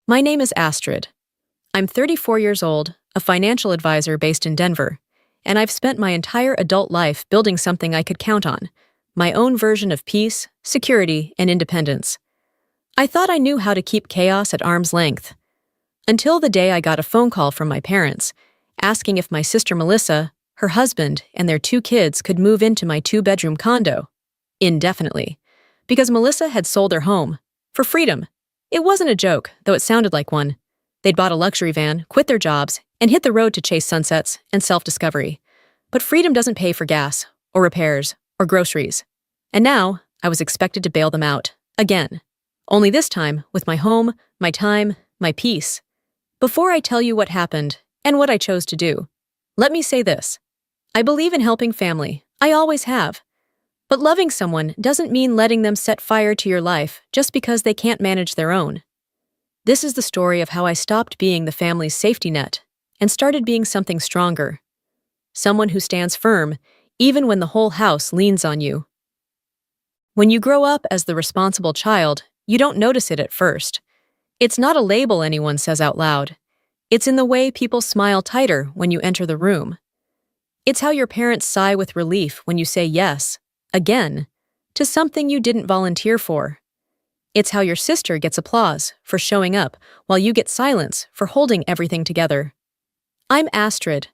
My name is Astrid. I'm 34 years old, a financial advisor based in Denver, and I've spent my entire adult life building something I could count on, my own version of peace, security, and independence. I thought I knew how to keep chaos at arm's length. Until the day I got a phone call from my parents, asking if my sister Melissa, her husband, and their 2 kids could move into my 2-bedroom condo, indefinitely, because Melissa had sold their home, for freedom. It wasn't a joke, though it sounded like one. They'd bought a luxury van, quit their jobs, and hit the road to chase sunsets and self-discovery. But freedom doesn't pay for gas, or repairs, or groceries. And now, I was expected to bail them out, again. Only this time, with my home, my time, my peace. Before I tell you what happened, and what I chose to do, let me say this. I believe in helping family. I always have. But loving someone doesn't mean letting them set fire to your life just because they can't manage their own. This is the story of how I stopped being the family's safety net and started being something stronger. Someone who stands firm, even when the whole house leans on you. When you grow up as the responsible child, you don't notice it at first. It's not a label anyone says out loud. It's in the way people smile tighter when you enter the room. It's how your parents sigh with relief when you say yes, again, to something you didn't volunteer for. It's how your sister gets applause for showing up while you get silence for holding everything together. I'm Astrid.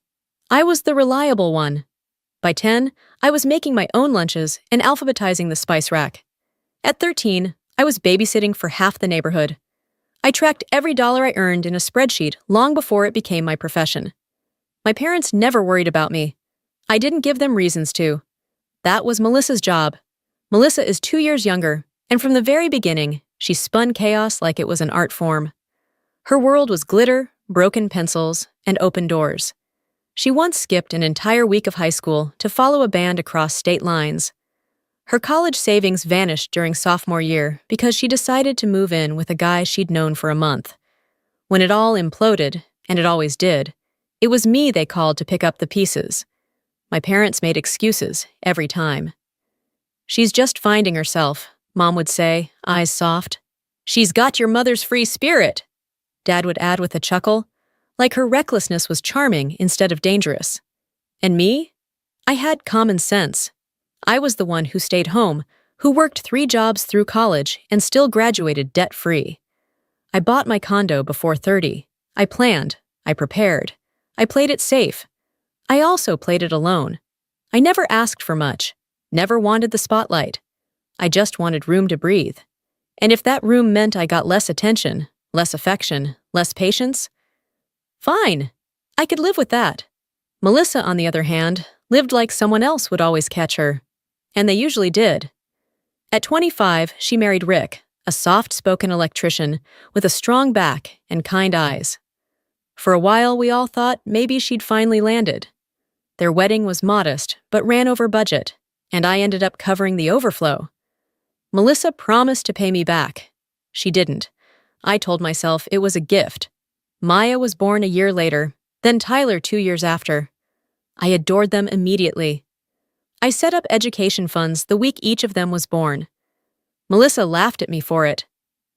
I was the reliable one. By 10, I was making my own lunches and alphabetizing the spice rack. At 13, I was babysitting for half the neighborhood. I tracked every dollar I earned in a spreadsheet long before it became my profession. My parents never worried about me. I didn't give them reasons to. That was Melissa's job. Melissa is 2 years younger, and from the very beginning, she spun chaos like it was an art form. Her world was glitter, broken pencils, and open doors. She once skipped an entire week of high school to follow a band across state lines. Her college savings vanished during sophomore year because she decided to move in with a guy she'd known for a month. When it all imploded, and it always did, it was me they called to pick up the pieces. My parents made excuses every time. "She's just finding herself," Mom would say, eyes soft. "She's got your mother's free spirit," Dad would add with a chuckle, like her recklessness was charming instead of dangerous. And me? I had common sense. I was the one who stayed home, who worked 3 jobs through college and still graduated debt-free. I bought my condo before 30. I planned. I prepared. I played it safe. I also played it alone. I never asked for much, never wanted the spotlight. I just wanted room to breathe. And if that room meant I got less attention, less affection, less patience, fine. I could live with that. Melissa, on the other hand, lived like someone else would always catch her. And they usually did. At 25, she married Rick, a soft-spoken electrician with a strong back and kind eyes. For a while, we all thought maybe she'd finally landed. Their wedding was modest, but ran over budget, and I ended up covering the overflow. Melissa promised to pay me back. She didn't. I told myself it was a gift. Maya was born a year later, then Tyler 2 years after. I adored them immediately. I set up education funds the week each of them was born. Melissa laughed at me for it.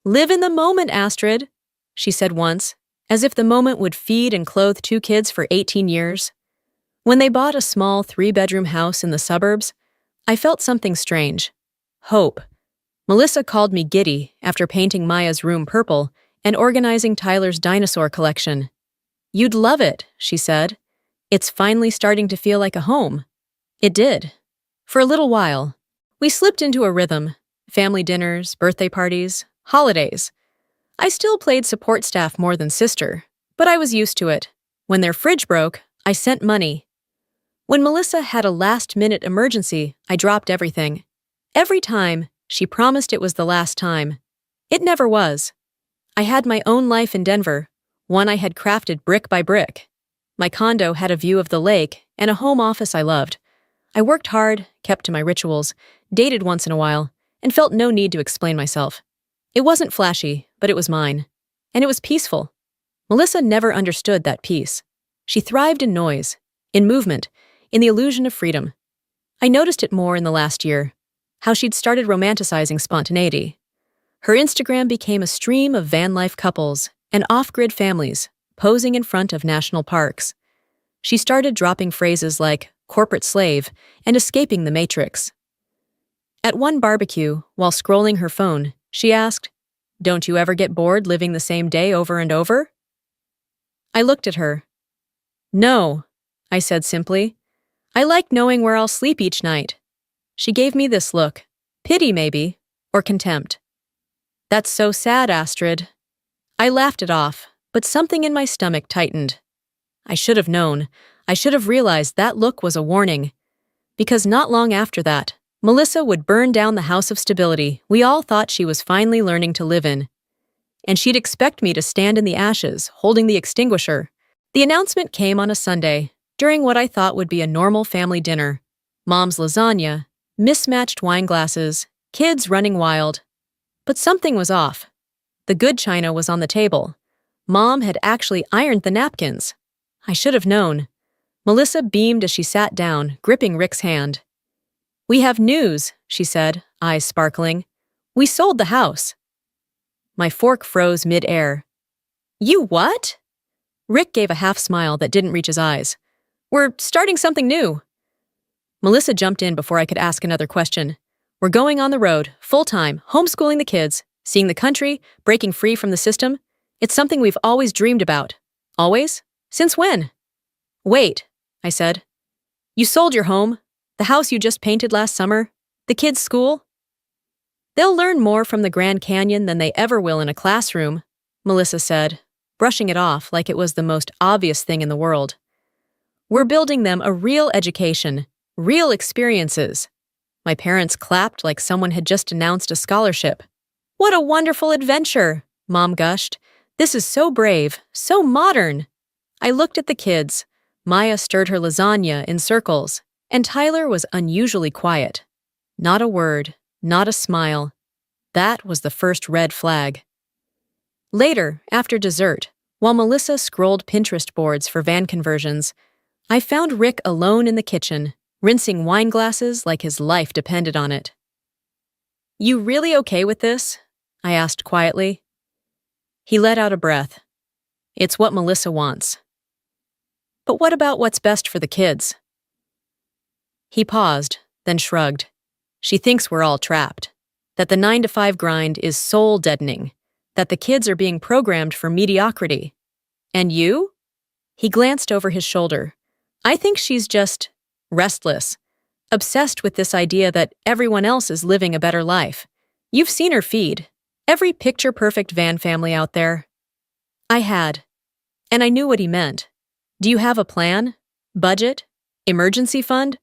"Live in the moment, Astrid," she said once, as if the moment would feed and clothe 2 kids for 18 years. When they bought a small 3-bedroom house in the suburbs, I felt something strange. Hope. Melissa called me giddy after painting Maya's room purple and organizing Tyler's dinosaur collection. "You'd love it," she said. "It's finally starting to feel like a home." It did. For a little while. We slipped into a rhythm. Family dinners, birthday parties, holidays. I still played support staff more than sister, but I was used to it. When their fridge broke, I sent money. When Melissa had a last-minute emergency, I dropped everything. Every time, she promised it was the last time. It never was. I had my own life in Denver, one I had crafted brick by brick. My condo had a view of the lake and a home office I loved. I worked hard, kept to my rituals, dated once in a while, and felt no need to explain myself. It wasn't flashy, but it was mine. And it was peaceful. Melissa never understood that peace. She thrived in noise, in movement, in the illusion of freedom. I noticed it more in the last year, how she'd started romanticizing spontaneity. Her Instagram became a stream of van life couples and off-grid families posing in front of national parks. She started dropping phrases like corporate slave and escaping the matrix. At one barbecue, while scrolling her phone, she asked, "Don't you ever get bored living the same day over and over?" I looked at her. "No," I said simply. "I like knowing where I'll sleep each night." She gave me this look, pity maybe, or contempt. "That's so sad, Astrid." I laughed it off, but something in my stomach tightened. I should have known. I should have realized that look was a warning. Because not long after that, Melissa would burn down the house of stability we all thought she was finally learning to live in. And she'd expect me to stand in the ashes, holding the extinguisher. The announcement came on a Sunday, during what I thought would be a normal family dinner. Mom's lasagna, mismatched wine glasses, kids running wild. But something was off. The good china was on the table. Mom had actually ironed the napkins. I should have known. Melissa beamed as she sat down, gripping Rick's hand. "We have news," she said, eyes sparkling. "We sold the house." My fork froze mid-air. "You what?" Rick gave a half-smile that didn't reach his eyes. "We're starting something new." Melissa jumped in before I could ask another question. "We're going on the road, full-time, homeschooling the kids, seeing the country, breaking free from the system. It's something we've always dreamed about." "Always? Since when?" "Wait," I said. "You sold your home, the house you just painted last summer, the kids' school?" "They'll learn more from the Grand Canyon than they ever will in a classroom," Melissa said, brushing it off like it was the most obvious thing in the world. "We're building them a real education, real experiences." My parents clapped like someone had just announced a scholarship. "What a wonderful adventure," Mom gushed. "This is so brave, so modern." I looked at the kids. Maya stirred her lasagna in circles, and Tyler was unusually quiet. Not a word, not a smile. That was the first red flag. Later, after dessert, while Melissa scrolled Pinterest boards for van conversions, I found Rick alone in the kitchen, rinsing wine glasses like his life depended on it. "You really okay with this?" I asked quietly. He let out a breath. "It's what Melissa wants." "But what about what's best for the kids?" He paused, then shrugged. "She thinks we're all trapped. That the 9-to-5 grind is soul-deadening. That the kids are being programmed for mediocrity. And you?" He glanced over his shoulder. "I think she's just restless, obsessed with this idea that everyone else is living a better life. You've seen her feed. Every picture-perfect van family out there." I had. And I knew what he meant. Do you have a plan? Budget? Emergency fund?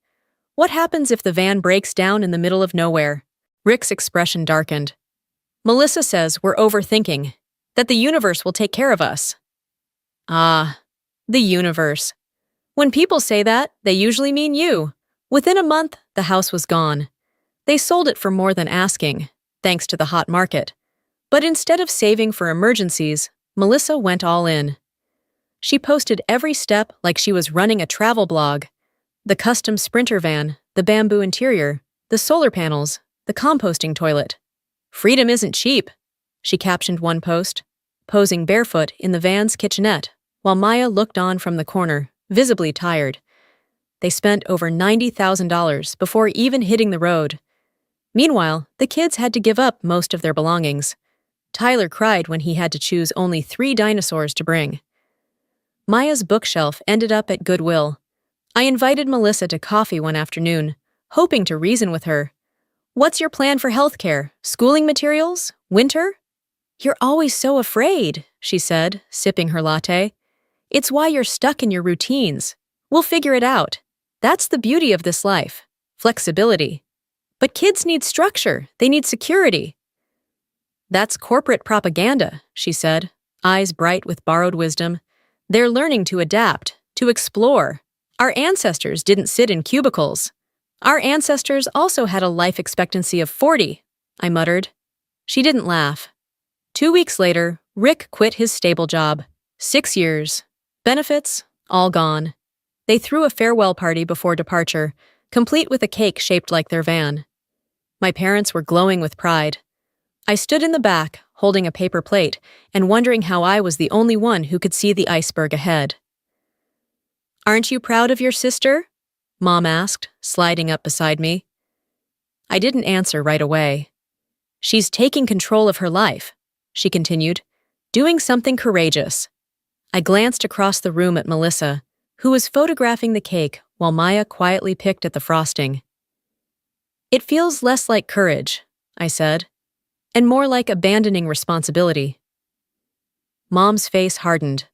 What happens if the van breaks down in the middle of nowhere? Rick's expression darkened. "Melissa says we're overthinking, that the universe will take care of us." Ah, the universe. When people say that, they usually mean you. Within a month, the house was gone. They sold it for more than asking, thanks to the hot market. But instead of saving for emergencies, Melissa went all in. She posted every step like she was running a travel blog. The custom Sprinter van, the bamboo interior, the solar panels, the composting toilet. "Freedom isn't cheap," she captioned one post, posing barefoot in the van's kitchenette, while Maya looked on from the corner, visibly tired. They spent over $90,000 before even hitting the road. Meanwhile, the kids had to give up most of their belongings. Tyler cried when he had to choose only 3 dinosaurs to bring. Maya's bookshelf ended up at Goodwill. I invited Melissa to coffee one afternoon, hoping to reason with her. "What's your plan for healthcare? Schooling materials? Winter?" "You're always so afraid," she said, sipping her latte. "It's why you're stuck in your routines. We'll figure it out. That's the beauty of this life. Flexibility. But kids need structure. They need security." "That's corporate propaganda," she said, eyes bright with borrowed wisdom. "They're learning to adapt, to explore. Our ancestors didn't sit in cubicles. Our ancestors also had a life expectancy of 40, I muttered. She didn't laugh. 2 weeks later, Rick quit his stable job. 6 years. Benefits, all gone. They threw a farewell party before departure, complete with a cake shaped like their van. My parents were glowing with pride. I stood in the back, holding a paper plate, and wondering how I was the only one who could see the iceberg ahead. "Aren't you proud of your sister?" Mom asked, sliding up beside me. I didn't answer right away. "She's taking control of her life," she continued, "doing something courageous." I glanced across the room at Melissa, who was photographing the cake while Maya quietly picked at the frosting. "It feels less like courage," I said, "and more like abandoning responsibility." Mom's face hardened.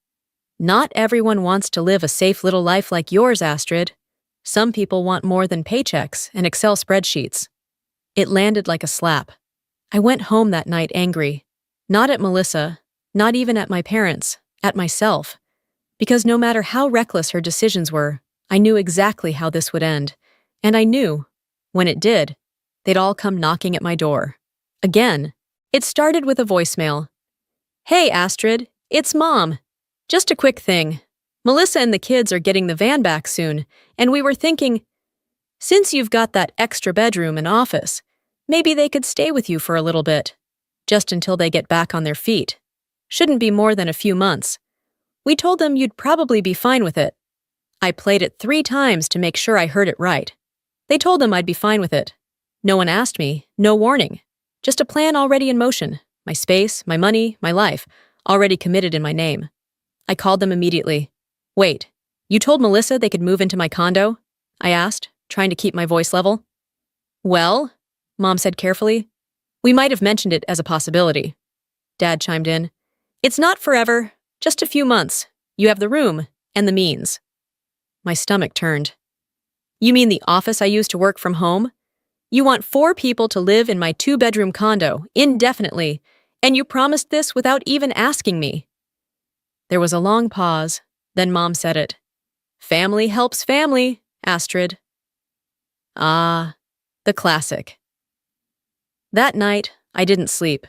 "Not everyone wants to live a safe little life like yours, Astrid. Some people want more than paychecks and Excel spreadsheets." It landed like a slap. I went home that night angry. Not at Melissa, not even at my parents, at myself. Because no matter how reckless her decisions were, I knew exactly how this would end. And I knew, when it did, they'd all come knocking at my door. Again. It started with a voicemail. "Hey, Astrid, it's Mom. Just a quick thing. Melissa and the kids are getting the van back soon, and we were thinking, since you've got that extra bedroom and office, maybe they could stay with you for a little bit, just until they get back on their feet. Shouldn't be more than a few months. We told them you'd probably be fine with it." I played it 3 times to make sure I heard it right. They told them I'd be fine with it. No one asked me, no warning. Just a plan already in motion. My space, my money, my life, already committed in my name. I called them immediately. "Wait, you told Melissa they could move into my condo?" I asked, trying to keep my voice level. "Well," Mom said carefully, "we might have mentioned it as a possibility." Dad chimed in. "It's not forever, just a few months. You have the room and the means." My stomach turned. "You mean the office I use to work from home? You want 4 people to live in my 2-bedroom condo, indefinitely, and you promised this without even asking me." There was a long pause, then Mom said it. "Family helps family, Astrid." Ah, the classic. That night, I didn't sleep.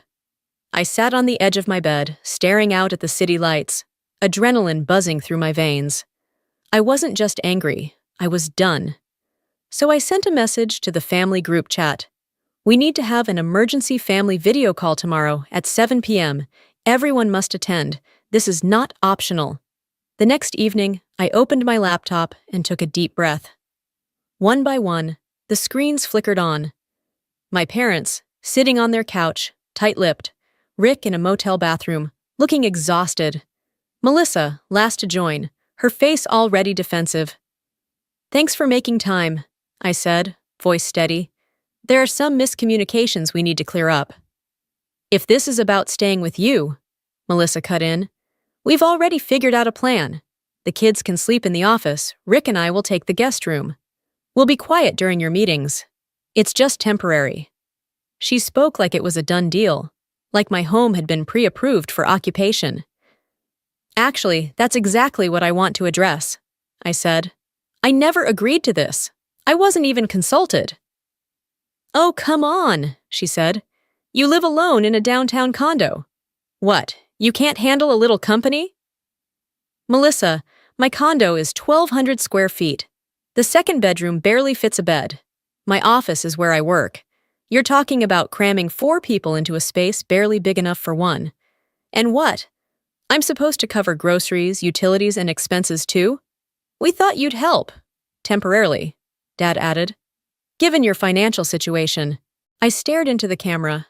I sat on the edge of my bed, staring out at the city lights, adrenaline buzzing through my veins. I wasn't just angry, I was done. So I sent a message to the family group chat. "We need to have an emergency family video call tomorrow at 7 p.m. Everyone must attend. This is not optional." The next evening, I opened my laptop and took a deep breath. One by one, the screens flickered on. My parents, sitting on their couch, tight-lipped. Rick in a motel bathroom, looking exhausted. Melissa, last to join, her face already defensive. "Thanks for making time," I said, voice steady. "There are some miscommunications we need to clear up." "If this is about staying with you," Melissa cut in, "we've already figured out a plan. The kids can sleep in the office, Rick and I will take the guest room. We'll be quiet during your meetings. It's just temporary." She spoke like it was a done deal, like my home had been pre-approved for occupation. "Actually, that's exactly what I want to address," I said. "I never agreed to this. I wasn't even consulted." "Oh, come on," she said. "You live alone in a downtown condo. What, you can't handle a little company?" "Melissa, my condo is 1,200 square feet. The second bedroom barely fits a bed. My office is where I work. You're talking about cramming 4 people into a space barely big enough for one. And what? I'm supposed to cover groceries, utilities, and expenses too? We thought you'd help. Temporarily," Dad added. "Given your financial situation." I stared into the camera.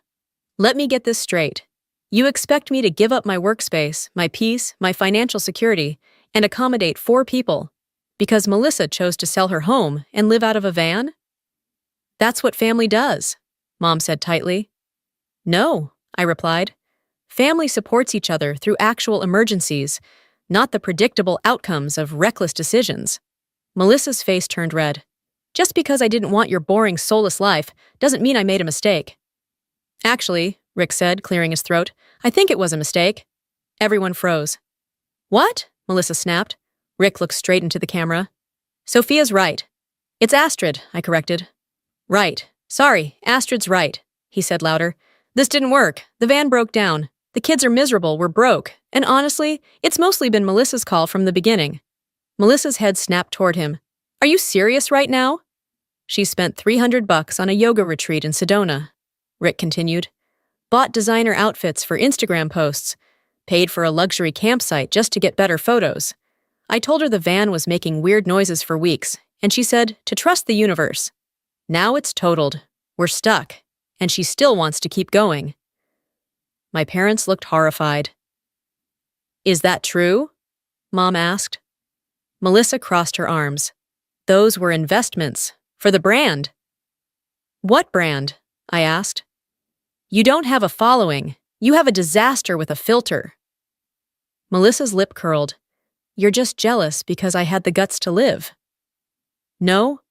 "Let me get this straight. You expect me to give up my workspace, my peace, my financial security, and accommodate 4 people, because Melissa chose to sell her home and live out of a van?" "That's what family does," Mom said tightly. "No," I replied. "Family supports each other through actual emergencies, not the predictable outcomes of reckless decisions." Melissa's face turned red. "Just because I didn't want your boring, soulless life doesn't mean I made a mistake." "Actually," Rick said, clearing his throat, "I think it was a mistake." Everyone froze. "What?" Melissa snapped. Rick looked straight into the camera. "Sophia's right." "It's Astrid," I corrected. "Right. Sorry, Astrid's right," he said louder. "This didn't work. The van broke down. The kids are miserable, we're broke. And honestly, it's mostly been Melissa's call from the beginning." Melissa's head snapped toward him. "Are you serious right now?" "She spent $300 on a yoga retreat in Sedona," Rick continued. bought designer outfits for Instagram posts, paid for a luxury campsite just to get better photos. I told her the van was making weird noises for weeks, and she said to trust the universe. Now it's totaled. We're stuck, and she still wants to keep going. My parents looked horrified. Is that true? Mom asked. Melissa crossed her arms. Those were investments, for the brand. What brand? I asked. You don't have a following. You have a disaster with a filter. Melissa's lip curled. You're just jealous because I had the guts to live. No,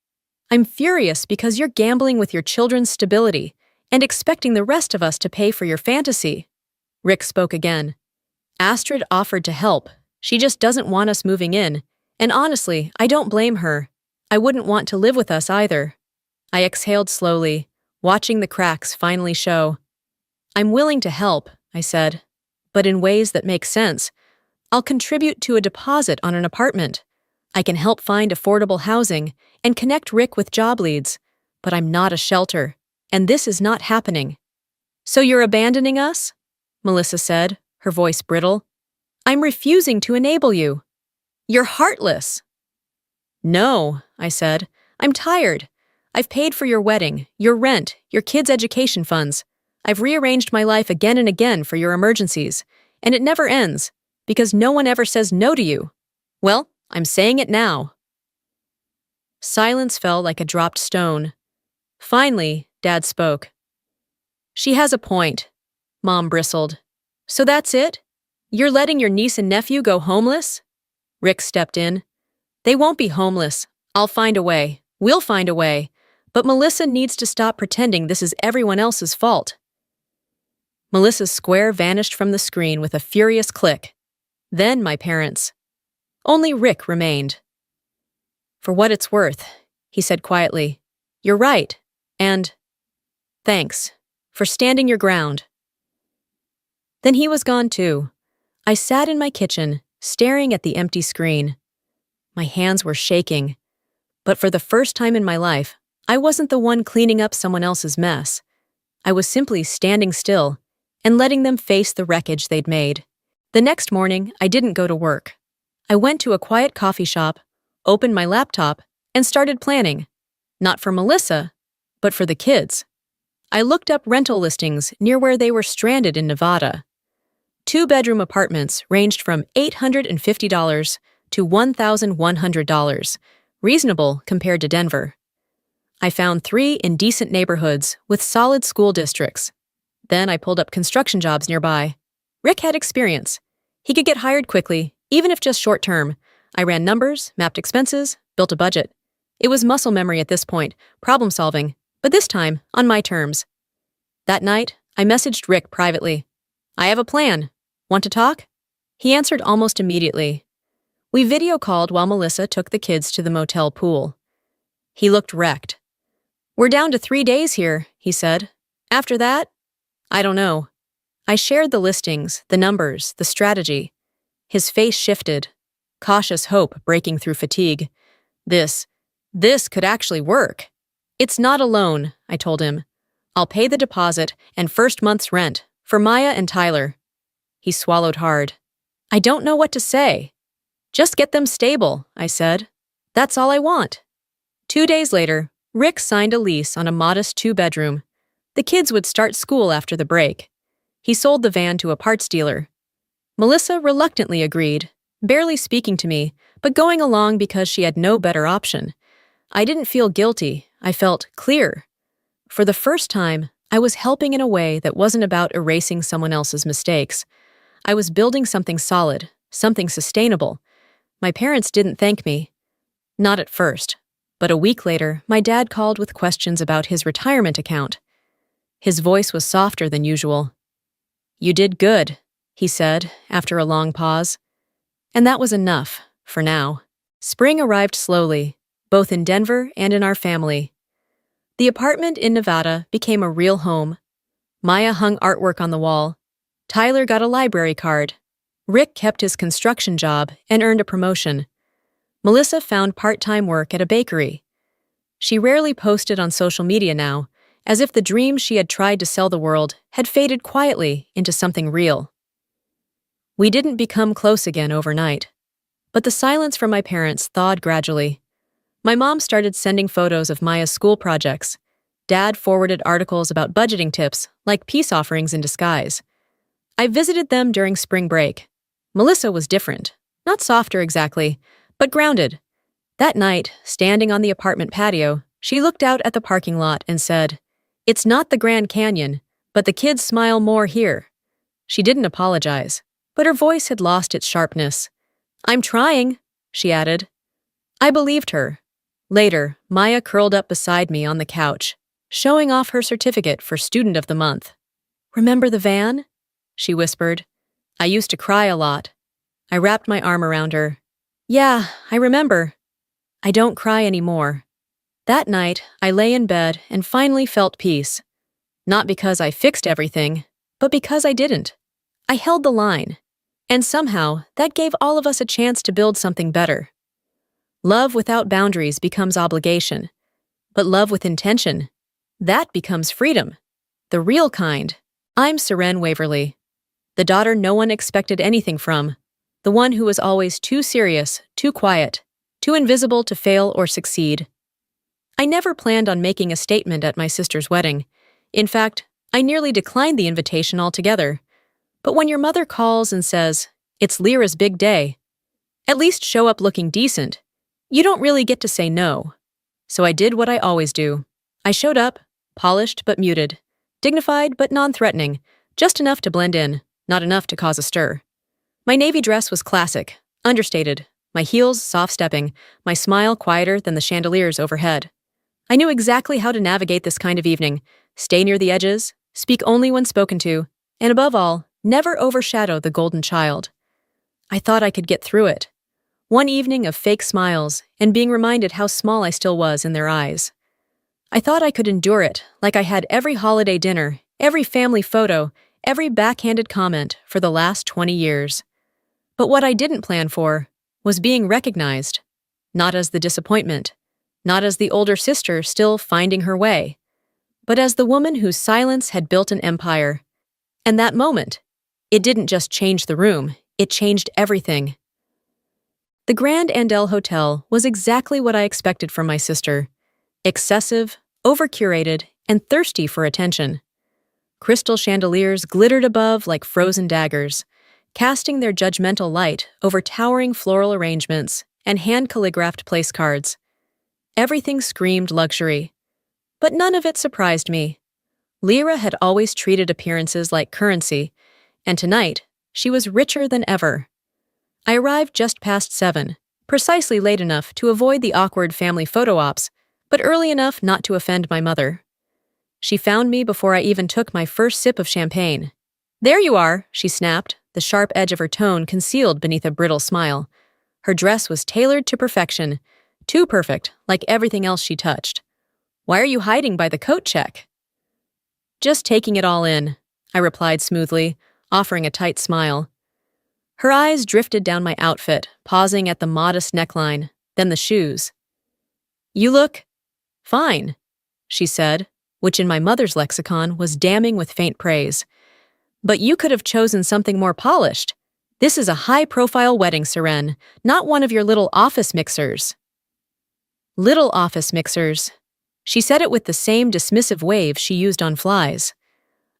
I'm furious because you're gambling with your children's stability and expecting the rest of us to pay for your fantasy. Rick spoke again. Astrid offered to help. She just doesn't want us moving in, and honestly, I don't blame her. I wouldn't want to live with us either. I exhaled slowly, watching the cracks finally show. I'm willing to help, I said, but in ways that make sense. I'll contribute to a deposit on an apartment. I can help find affordable housing and connect Rick with job leads, but I'm not a shelter, and this is not happening. So you're abandoning us? Melissa said, her voice brittle. I'm refusing to enable you. You're heartless. No, I said. I'm tired. I've paid for your wedding, your rent, your kids' education funds. I've rearranged my life again and again for your emergencies, and it never ends, because no one ever says no to you. Well, I'm saying it now. Silence fell like a dropped stone. Finally, Dad spoke. She has a point, Mom bristled. So that's it? You're letting your niece and nephew go homeless? Rick stepped in. They won't be homeless. I'll find a way. We'll find a way. But Melissa needs to stop pretending this is everyone else's fault. Melissa's square vanished from the screen with a furious click. Then my parents. Only Rick remained. For what it's worth, he said quietly. You're right, and thanks for standing your ground. Then he was gone too. I sat in my kitchen, staring at the empty screen. My hands were shaking, but for the first time in my life, I wasn't the one cleaning up someone else's mess. I was simply standing still and letting them face the wreckage they'd made. The next morning, I didn't go to work. I went to a quiet coffee shop, opened my laptop, and started planning. Not for Melissa, but for the kids. I looked up rental listings near where they were stranded in Nevada. 2-bedroom apartments ranged from $850 to $1,100, reasonable compared to Denver. I found 3 in decent neighborhoods with solid school districts. Then I pulled up construction jobs nearby. Rick had experience. He could get hired quickly, even if just short-term. I ran numbers, mapped expenses, built a budget. It was muscle memory at this point, problem-solving, but this time, on my terms. That night, I messaged Rick privately. I have a plan. Want to talk? He answered almost immediately. We video called while Melissa took the kids to the motel pool. He looked wrecked. We're down to 3 days here, he said. After that? I don't know. I shared the listings, the numbers, the strategy. His face shifted, cautious hope breaking through fatigue. This could actually work. It's not a loan, I told him. I'll pay the deposit and first month's rent for Maya and Tyler. He swallowed hard. I don't know what to say. Just get them stable, I said. That's all I want. 2 days later, Rick signed a lease on a modest 2-bedroom. The kids would start school after the break. He sold the van to a parts dealer. Melissa reluctantly agreed, barely speaking to me, but going along because she had no better option. I didn't feel guilty. I felt clear. For the first time, I was helping in a way that wasn't about erasing someone else's mistakes. I was building something solid, something sustainable. My parents didn't thank me. Not at first, but a week later, my dad called with questions about his retirement account. His voice was softer than usual. You did good, he said, after a long pause. And that was enough, for now. Spring arrived slowly, both in Denver and in our family. The apartment in Nevada became a real home. Maya hung artwork on the wall. Tyler got a library card. Rick kept his construction job and earned a promotion. Melissa found part-time work at a bakery. She rarely posted on social media now, as if the dream she had tried to sell the world had faded quietly into something real. We didn't become close again overnight, but the silence from my parents thawed gradually. My mom started sending photos of Maya's school projects. Dad forwarded articles about budgeting tips, like peace offerings in disguise. I visited them during spring break. Melissa was different. Not softer exactly, but grounded. That night, standing on the apartment patio, she looked out at the parking lot and said, "It's not the Grand Canyon, but the kids smile more here." She didn't apologize, but her voice had lost its sharpness. "I'm trying," she added. I believed her. Later, Maya curled up beside me on the couch, showing off her certificate for Student of the Month. "Remember the van?" she whispered. "I used to cry a lot." I wrapped my arm around her. "Yeah, I remember." "I don't cry anymore." That night, I lay in bed and finally felt peace. Not because I fixed everything, but because I didn't. I held the line. And somehow, that gave all of us a chance to build something better. Love without boundaries becomes obligation. But love with intention, that becomes freedom. The real kind. I'm Seren Waverly. The daughter no one expected anything from. The one who was always too serious, too quiet, too invisible to fail or succeed. I never planned on making a statement at my sister's wedding. In fact, I nearly declined the invitation altogether. But when your mother calls and says, "It's Lyra's big day," at least show up looking decent. You don't really get to say no. So I did what I always do. I showed up, polished but muted, dignified but non-threatening, just enough to blend in, not enough to cause a stir. My navy dress was classic, understated, my heels soft-stepping, my smile quieter than the chandeliers overhead. I knew exactly how to navigate this kind of evening, stay near the edges, speak only when spoken to, and above all, never overshadow the golden child. I thought I could get through it. One evening of fake smiles and being reminded how small I still was in their eyes. I thought I could endure it, like I had every holiday dinner, every family photo, every backhanded comment for the last 20 years. But what I didn't plan for was being recognized, not as the disappointment, not as the older sister still finding her way, but as the woman whose silence had built an empire. And that moment, it didn't just change the room, it changed everything. The Grand Andel Hotel was exactly what I expected from my sister. Excessive, over-curated, and thirsty for attention. Crystal chandeliers glittered above like frozen daggers, casting their judgmental light over towering floral arrangements and hand-calligraphed place cards. Everything screamed luxury. But none of it surprised me. Lyra had always treated appearances like currency, and tonight, she was richer than ever. I arrived just past 7, precisely late enough to avoid the awkward family photo ops, but early enough not to offend my mother. She found me before I even took my first sip of champagne. "There you are," she snapped, the sharp edge of her tone concealed beneath a brittle smile. Her dress was tailored to perfection, too perfect, like everything else she touched. "Why are you hiding by the coat check?" "Just taking it all in," I replied smoothly, offering a tight smile. Her eyes drifted down my outfit, pausing at the modest neckline, then the shoes. "You look fine," she said, which in my mother's lexicon was damning with faint praise. "But you could have chosen something more polished. This is a high-profile wedding, Seren, not one of your little office mixers." Little office mixers. She said it with the same dismissive wave she used on flies.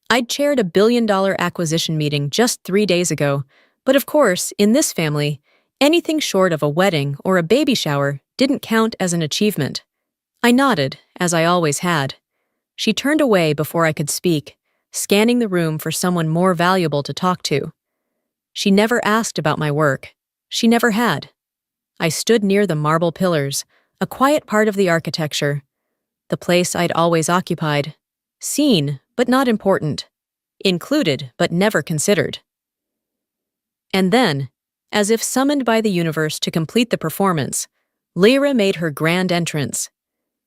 I'd chaired a billion-dollar acquisition meeting just 3 days ago, but of course, in this family, anything short of a wedding or a baby shower didn't count as an achievement. I nodded, as I always had. She turned away before I could speak, scanning the room for someone more valuable to talk to. She never asked about my work. She never had. I stood near the marble pillars, a quiet part of the architecture, the place I'd always occupied, seen but not important, included but never considered. And then, as if summoned by the universe to complete the performance, Lyra made her grand entrance.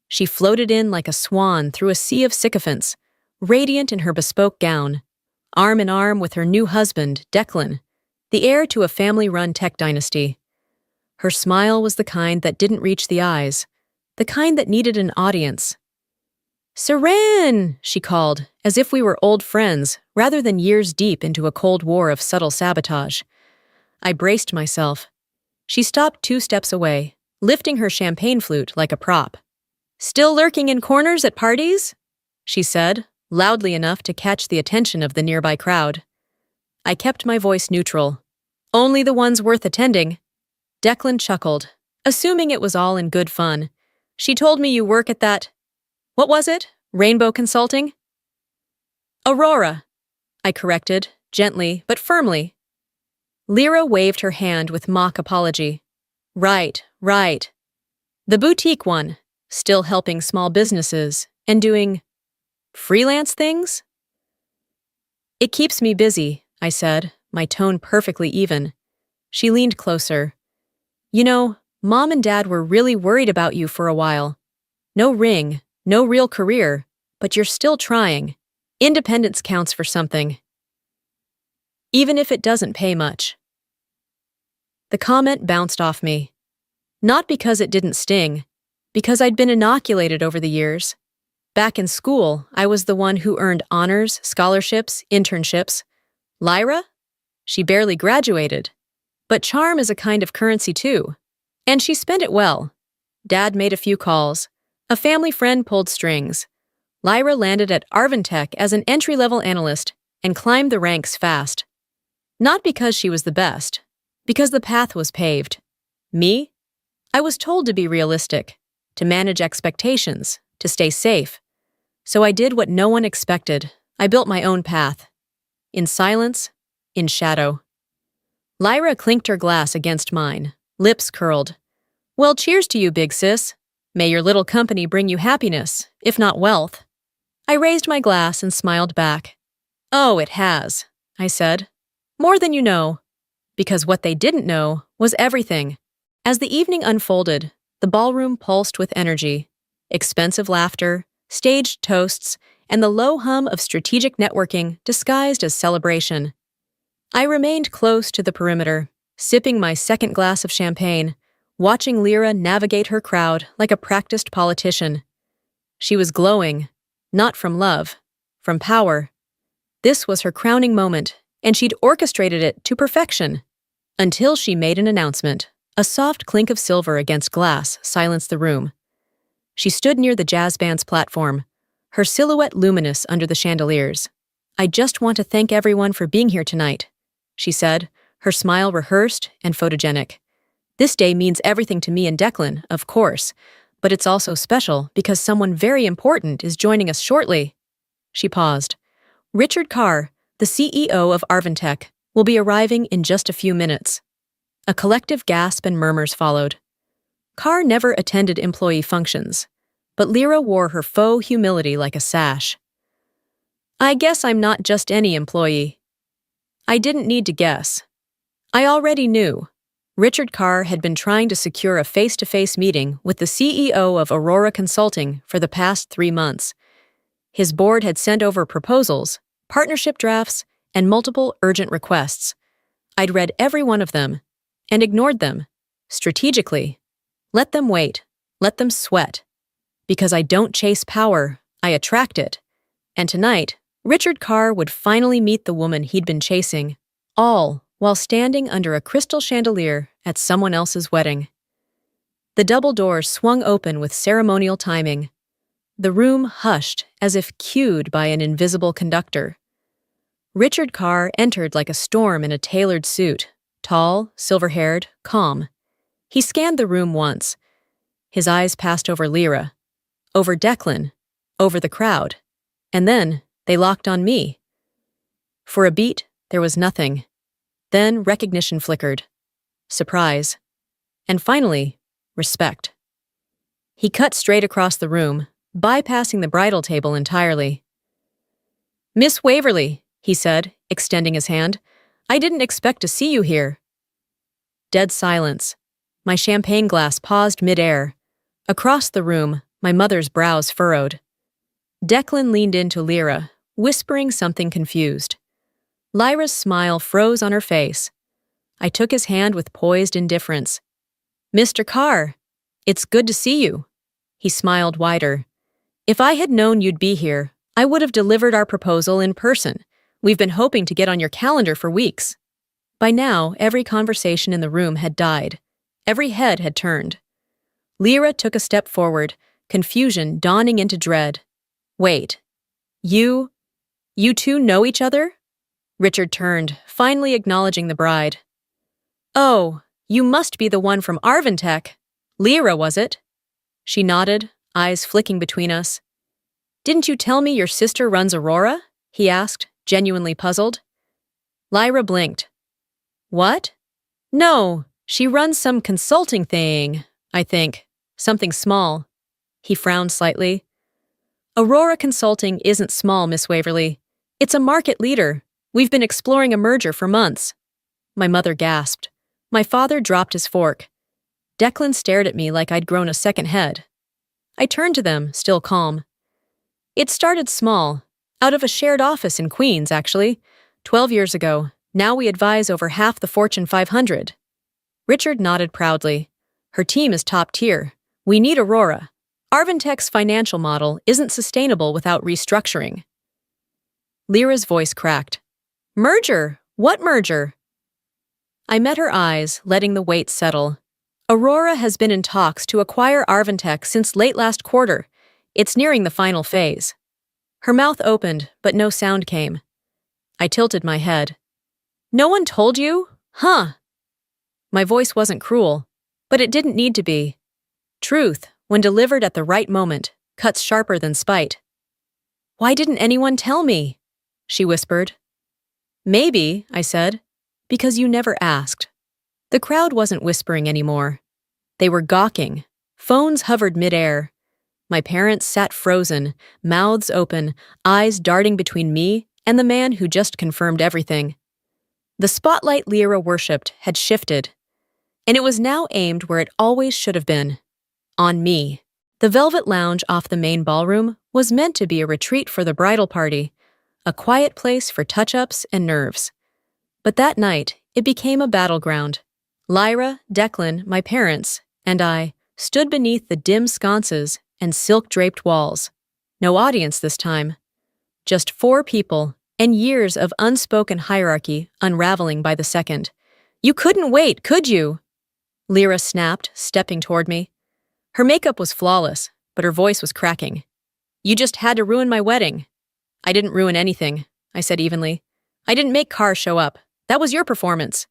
She floated in like a swan through a sea of sycophants, radiant in her bespoke gown, arm in arm with her new husband, Declan, the heir to a family-run tech dynasty. Her smile was the kind that didn't reach the eyes, the kind that needed an audience. "Saran!" she called, as if we were old friends, rather than years deep into a cold war of subtle sabotage. I braced myself. She stopped 2 steps away, lifting her champagne flute like a prop. "Still lurking in corners at parties?" she said, loudly enough to catch the attention of the nearby crowd. I kept my voice neutral. "Only the ones worth attending." Declan chuckled, assuming it was all in good fun. "She told me you work at that— what was it? Rainbow Consulting?" "Aurora," I corrected, gently but firmly. Lyra waved her hand with mock apology. Right. The boutique one, still helping small businesses and doing freelance things?" "It keeps me busy," I said, my tone perfectly even. She leaned closer. "You know, Mom and Dad were really worried about you for a while. No ring, no real career, but you're still trying. Independence counts for something. Even if it doesn't pay much." The comment bounced off me. Not because it didn't sting, because I'd been inoculated over the years. Back in school, I was the one who earned honors, scholarships, internships. Lyra? She barely graduated. But charm is a kind of currency too. And she spent it well. Dad made a few calls. A family friend pulled strings. Lyra landed at Arvintech as an entry-level analyst and climbed the ranks fast. Not because she was the best, because the path was paved. Me? I was told to be realistic, to manage expectations, to stay safe. So I did what no one expected. I built my own path. In silence, in shadow. Lyra clinked her glass against mine, lips curled. "Well, cheers to you, big sis. May your little company bring you happiness, if not wealth." I raised my glass and smiled back. "Oh, it has," I said. "More than you know." Because what they didn't know was everything. As the evening unfolded, the ballroom pulsed with energy. Expensive laughter, staged toasts, and the low hum of strategic networking disguised as celebration. I remained close to the perimeter, sipping my second glass of champagne, watching Lyra navigate her crowd like a practiced politician. She was glowing, not from love, from power. This was her crowning moment, and she'd orchestrated it to perfection. Until she made an announcement. A soft clink of silver against glass silenced the room. She stood near the jazz band's platform, her silhouette luminous under the chandeliers. "I just want to thank everyone for being here tonight," she said, her smile rehearsed and photogenic. "This day means everything to me and Declan, of course, but it's also special because someone very important is joining us shortly." She paused. "Richard Carr, the CEO of Arvintech, will be arriving in just a few minutes." A collective gasp and murmurs followed. Carr never attended employee functions, but Lyra wore her faux humility like a sash. "I guess I'm not just any employee." I didn't need to guess. I already knew. Richard Carr had been trying to secure a face-to-face meeting with the CEO of Aurora Consulting for the past 3 months. His board had sent over proposals, partnership drafts, and multiple urgent requests. I'd read every one of them, and ignored them, strategically. Let them wait, let them sweat. Because I don't chase power, I attract it. And tonight, Richard Carr would finally meet the woman he'd been chasing, all while standing under a crystal chandelier at someone else's wedding. The double doors swung open with ceremonial timing. The room hushed as if cued by an invisible conductor. Richard Carr entered like a storm in a tailored suit, tall, silver-haired, calm. He scanned the room once. His eyes passed over Lyra, over Declan, over the crowd, and then they locked on me. For a beat, there was nothing. Then recognition flickered. Surprise. And finally, respect. He cut straight across the room, bypassing the bridal table entirely. "Miss Waverly," he said, extending his hand. "I didn't expect to see you here." Dead silence. My champagne glass paused mid-air. Across the room, my mother's brows furrowed. Declan leaned into Lyra, whispering something confused. Lyra's smile froze on her face. I took his hand with poised indifference. "Mr. Carr, it's good to see you." He smiled wider. If I had known you'd be here, I would have delivered our proposal in person. We've been hoping to get on your calendar for weeks. By now, every conversation in the room had died. Every head had turned. Lyra took a step forward, confusion dawning into dread. Wait. You two know each other? Richard turned, finally acknowledging the bride. Oh, you must be the one from Arvintech. Lyra, was it? She nodded, eyes flicking between us. Didn't you tell me your sister runs Aurora? He asked, genuinely puzzled. Lyra blinked. What? No, she runs some consulting thing, I think. Something small. He frowned slightly. Aurora Consulting isn't small, Miss Waverly. It's a market leader. We've been exploring a merger for months. My mother gasped. My father dropped his fork. Declan stared at me like I'd grown a second head. I turned to them, still calm. It started small, out of a shared office in Queens, actually. 12 years ago. Now we advise over half the Fortune 500. Richard nodded proudly. Her team is top tier. We need Aurora. Arvintech's financial model isn't sustainable without restructuring. Lyra's voice cracked. Merger? What merger? I met her eyes, letting the weight settle. Aurora has been in talks to acquire Arvintech since late last quarter. It's nearing the final phase. Her mouth opened, but no sound came. I tilted my head. No one told you? Huh? My voice wasn't cruel, but it didn't need to be. Truth, when delivered at the right moment, cuts sharper than spite. Why didn't anyone tell me? She whispered. Maybe, I said, because you never asked. The crowd wasn't whispering anymore. They were gawking. Phones hovered midair. My parents sat frozen, mouths open, eyes darting between me and the man who just confirmed everything. The spotlight Lyra worshipped had shifted, and it was now aimed where it always should have been. On me. The velvet lounge off the main ballroom was meant to be a retreat for the bridal party, a quiet place for touch-ups and nerves. But that night, it became a battleground. Lyra, Declan, my parents, and I stood beneath the dim sconces and silk-draped walls. No audience this time. Just 4 people, and years of unspoken hierarchy unraveling by the second. You couldn't wait, could you? Lyra snapped, stepping toward me. Her makeup was flawless, but her voice was cracking. You just had to ruin my wedding. I didn't ruin anything, I said evenly. I didn't make Carr show up. That was your performance.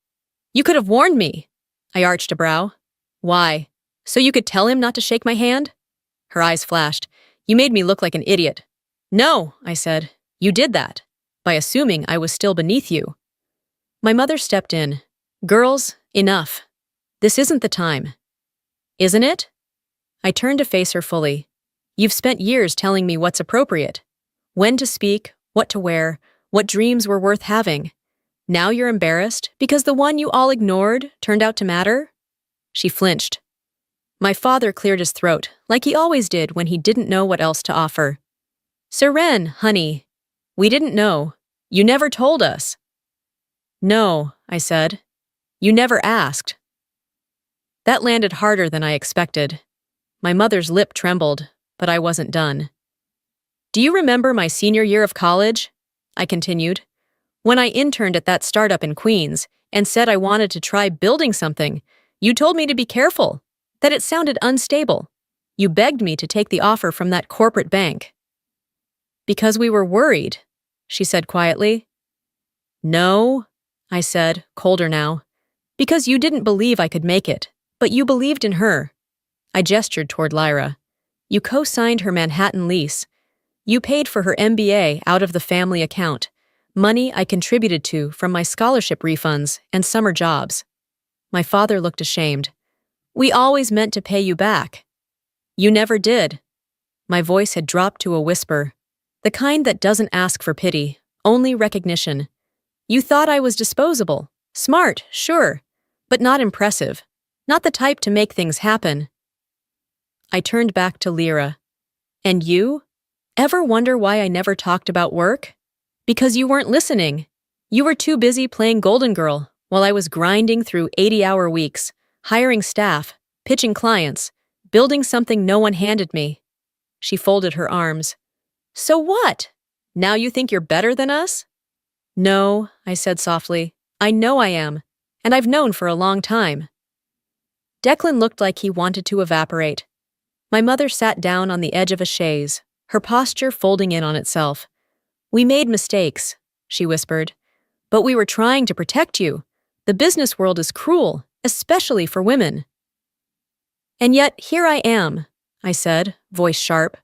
You could have warned me. I arched a brow. Why? So you could tell him not to shake my hand? Her eyes flashed. You made me look like an idiot. No, I said. You did that. By assuming I was still beneath you. My mother stepped in. Girls, enough. This isn't the time. Isn't it? I turned to face her fully. You've spent years telling me what's appropriate. When to speak, what to wear, what dreams were worth having. Now you're embarrassed because the one you all ignored turned out to matter? She flinched. My father cleared his throat, like he always did when he didn't know what else to offer. Seren, honey. We didn't know. You never told us. No, I said. You never asked. That landed harder than I expected. My mother's lip trembled, but I wasn't done. Do you remember my senior year of college? I continued. When I interned at that startup in Queens and said I wanted to try building something, you told me to be careful, that it sounded unstable. You begged me to take the offer from that corporate bank. Because we were worried, she said quietly. No, I said, colder now. Because you didn't believe I could make it, but you believed in her. I gestured toward Lyra. You co-signed her Manhattan lease. You paid for her MBA out of the family account, money I contributed to from my scholarship refunds and summer jobs. My father looked ashamed. We always meant to pay you back. You never did. My voice had dropped to a whisper, the kind that doesn't ask for pity, only recognition. You thought I was disposable, smart, sure, but not impressive, not the type to make things happen. I turned back to Lyra. And you? Ever wonder why I never talked about work? Because you weren't listening. You were too busy playing Golden Girl while I was grinding through 80-hour weeks, hiring staff, pitching clients, building something no one handed me. She folded her arms. So what? Now you think you're better than us? No, I said softly. I know I am, and I've known for a long time. Declan looked like he wanted to evaporate. My mother sat down on the edge of a chaise, her posture folding in on itself. We made mistakes, she whispered. But we were trying to protect you. The business world is cruel, especially for women. And yet here I am, I said, voice sharp.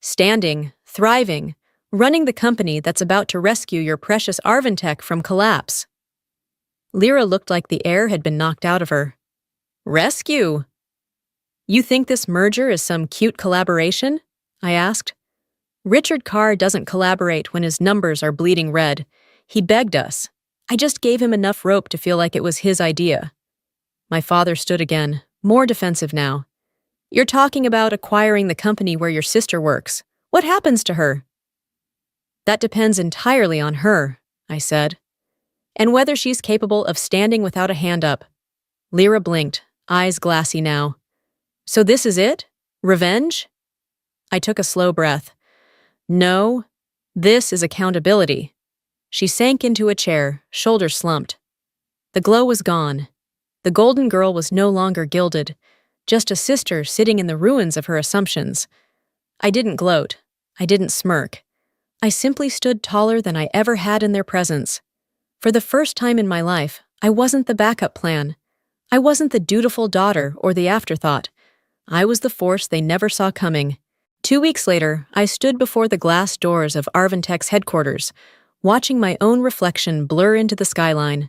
Standing, thriving, running the company that's about to rescue your precious Arvintech from collapse. Lyra looked like the air had been knocked out of her. Rescue? You think this merger is some cute collaboration? I asked. Richard Carr doesn't collaborate when his numbers are bleeding red. He begged us. I just gave him enough rope to feel like it was his idea. My father stood again, more defensive now. You're talking about acquiring the company where your sister works. What happens to her? That depends entirely on her, I said. And whether she's capable of standing without a hand up. Lyra blinked, eyes glassy now. So this is it? Revenge? I took a slow breath. No, this is accountability. She sank into a chair, shoulders slumped. The glow was gone. The golden girl was no longer gilded, just a sister sitting in the ruins of her assumptions. I didn't gloat. I didn't smirk. I simply stood taller than I ever had in their presence. For the first time in my life, I wasn't the backup plan. I wasn't the dutiful daughter or the afterthought. I was the force they never saw coming. 2 weeks later, I stood before the glass doors of Arvintech's headquarters, watching my own reflection blur into the skyline.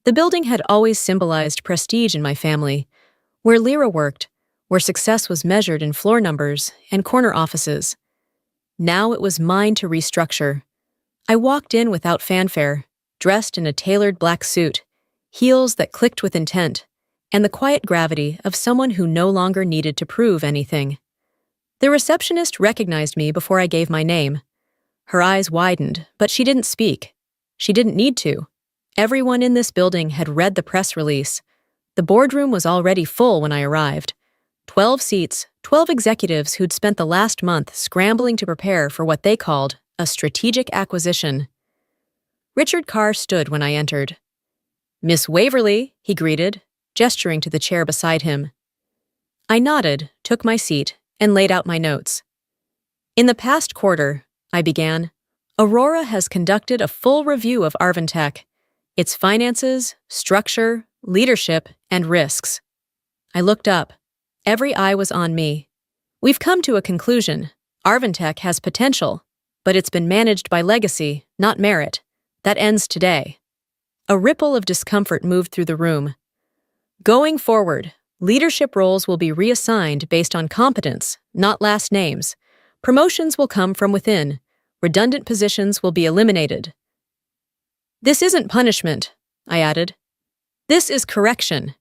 The building had always symbolized prestige in my family. Where Lyra worked, where success was measured in floor numbers and corner offices. Now it was mine to restructure. I walked in without fanfare, dressed in a tailored black suit, heels that clicked with intent, and the quiet gravity of someone who no longer needed to prove anything. The receptionist recognized me before I gave my name. Her eyes widened, but she didn't speak. She didn't need to. Everyone in this building had read the press release. The boardroom was already full when I arrived. 12 seats, 12 executives who'd spent the last month scrambling to prepare for what they called a strategic acquisition. Richard Carr stood when I entered. Miss Waverly, he greeted, gesturing to the chair beside him. I nodded, took my seat, and laid out my notes. In the past quarter, I began, Aurora has conducted a full review of Arvintech, its finances, structure, leadership, and risks. I looked up. Every eye was on me. We've come to a conclusion. Arvintech has potential, but it's been managed by legacy, not merit. That ends today. A ripple of discomfort moved through the room. Going forward, leadership roles will be reassigned based on competence, not last names. Promotions will come from within. Redundant positions will be eliminated. This isn't punishment, I added. This is correction.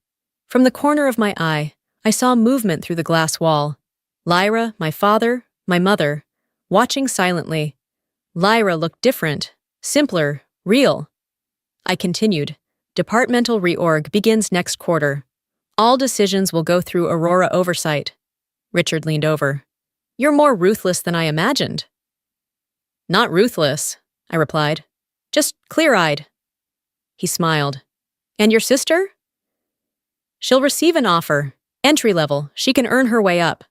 From the corner of my eye, I saw movement through the glass wall. Lyra, my father, my mother, watching silently. Lyra looked different, simpler, real. I continued. Departmental reorg begins next quarter. All decisions will go through Aurora oversight. Richard leaned over. You're more ruthless than I imagined. Not ruthless, I replied. Just clear-eyed. He smiled. And your sister? She'll receive an offer. Entry level. She can earn her way up.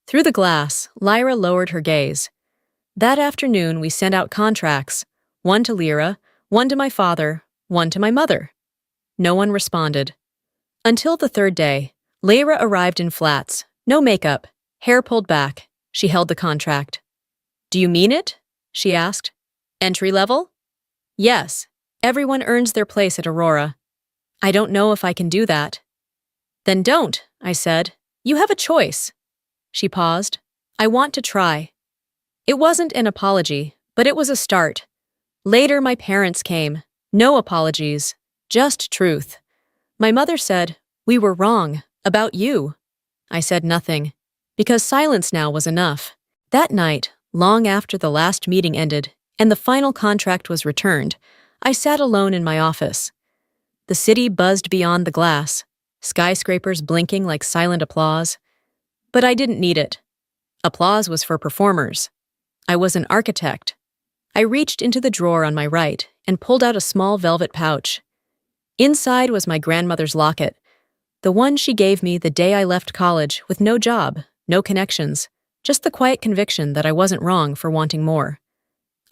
Through the glass, Lyra lowered her gaze. That afternoon, we sent out contracts. One to Lyra, one to my father, one to my mother. No one responded. Until the third day, Lyra arrived in flats. No makeup. Hair pulled back. She held the contract. Do you mean it? She asked. Entry level? Yes. Everyone earns their place at Aurora. I don't know if I can do that. Then don't, I said. You have a choice. She paused. I want to try. It wasn't an apology, but it was a start. Later, my parents came. No apologies, just truth. My mother said, we were wrong, about you. I said nothing, because silence now was enough. That night, long after the last meeting ended and the final contract was returned, I sat alone in my office. The city buzzed beyond the glass, skyscrapers blinking like silent applause. But I didn't need it. Applause was for performers. I was an architect. I reached into the drawer on my right and pulled out a small velvet pouch. Inside was my grandmother's locket, the one she gave me the day I left college with no job, no connections, just the quiet conviction that I wasn't wrong for wanting more.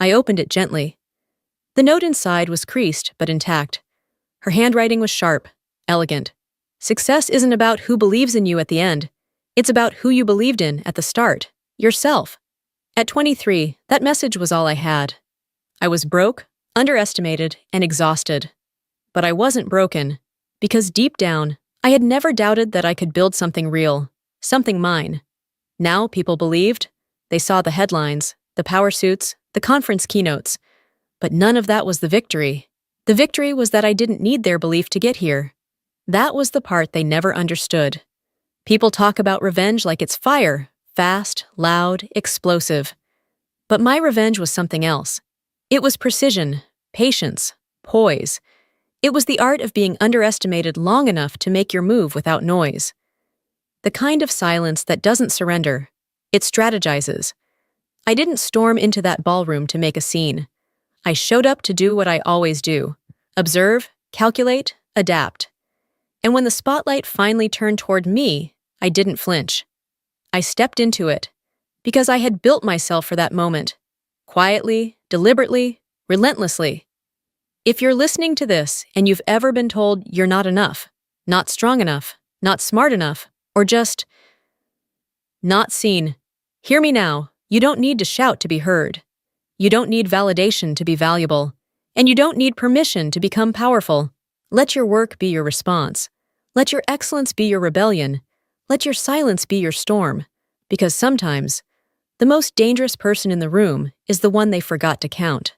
I opened it gently. The note inside was creased but intact. Her handwriting was sharp, elegant. Success isn't about who believes in you at the end. It's about who you believed in at the start, yourself. At 23, that message was all I had. I was broke, underestimated, and exhausted. But I wasn't broken, because deep down, I had never doubted that I could build something real, something mine. Now people believed. They saw the headlines, the power suits, the conference keynotes. But none of that was the victory. The victory was that I didn't need their belief to get here. That was the part they never understood. People talk about revenge like it's fire, fast, loud, explosive. But my revenge was something else. It was precision, patience, poise. It was the art of being underestimated long enough to make your move without noise. The kind of silence that doesn't surrender. It strategizes. I didn't storm into that ballroom to make a scene. I showed up to do what I always do. Observe, calculate, adapt. And when the spotlight finally turned toward me, I didn't flinch. I stepped into it, because I had built myself for that moment. Quietly, deliberately, relentlessly. If you're listening to this and you've ever been told you're not enough, not strong enough, not smart enough, or just not seen, hear me now. You don't need to shout to be heard. You don't need validation to be valuable. And you don't need permission to become powerful. Let your work be your response. Let your excellence be your rebellion. Let your silence be your storm. Because sometimes, the most dangerous person in the room is the one they forgot to count.